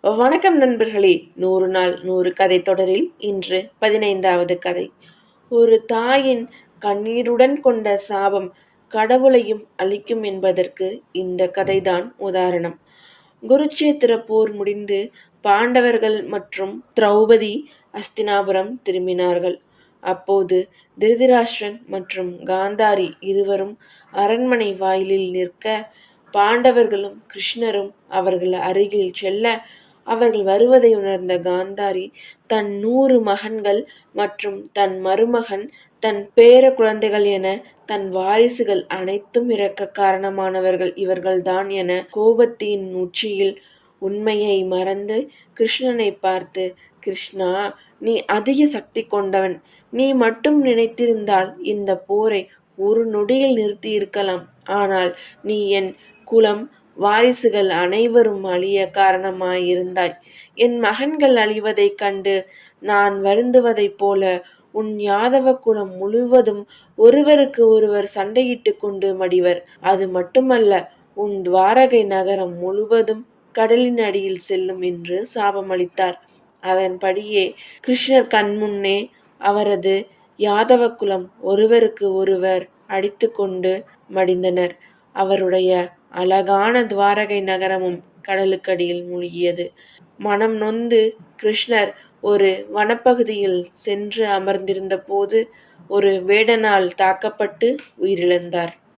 வணக்கம் நண்பர்களே! 100 நாள் 100 கதை தொடரில் இன்று 15வது கதை. ஒரு தாயின் கண்ணீருடன் கொண்ட சாபம் கடவுளையும் அழிக்கும் என்பதற்கு இந்த கதைதான் உதாரணம். குருட்சேத்திர போர் முடிந்து பாண்டவர்கள் மற்றும் திரௌபதி அஸ்தினாபுரம் திரும்பினார்கள். அப்போது திருதராஷ்டிரன் மற்றும் காந்தாரி இருவரும் அரண்மனை வாயிலில் நிற்க, பாண்டவர்களும் கிருஷ்ணரும் அவர்கள் அருகில் செல்ல, அவர்கள் வருவதை உணர்ந்த காந்தாரி தன் 100 மகன்கள் மற்றும் தன் மருமகன், தன் பேர குழந்தைகள் என தன் வாரிசுகள் அனைத்தும் இறக்க காரணமானவர்கள் இவர்கள்தான் என கோபத்தின் உச்சியில் உண்மையை மறந்து கிருஷ்ணனை பார்த்து, கிருஷ்ணா, நீ அதிக சக்தி கொண்டவன். நீ மட்டும் நினைத்திருந்தால் இந்த போரை ஒரு நொடியில் நிறுத்தியிருக்கலாம். ஆனால் நீ என் குலம் வாரிசுகள் அனைவரும் அழிய காரணமாயிருந்தாய். என் மகன்கள் அழிவதைக் கண்டு நான் வருந்துவதைப் போல உன் யாதவ குலம் முழுவதும் ஒருவருக்கு ஒருவர் சண்டையிட்டு கொண்டு மடிவர். அது மட்டுமல்ல, உன் துவாரகை நகரம் முழுவதும் கடலின் அடியில் செல்லும் என்று சாபமளித்தார். அதன்படியே கிருஷ்ணர் கண்முன்னே அவரது யாதவ குலம் ஒருவருக்கு ஒருவர் அடித்து கொண்டு மடிந்தனர். அவருடைய அழகான துவாரகை நகரமும் கடலுக்கடியில் மூழ்கியது. மனம் நொந்து கிருஷ்ணர் ஒரு வனப்பகுதியில் சென்று அமர்ந்திருந்த போது ஒரு வேடனால் தாக்கப்பட்டு உயிரிழந்தார்.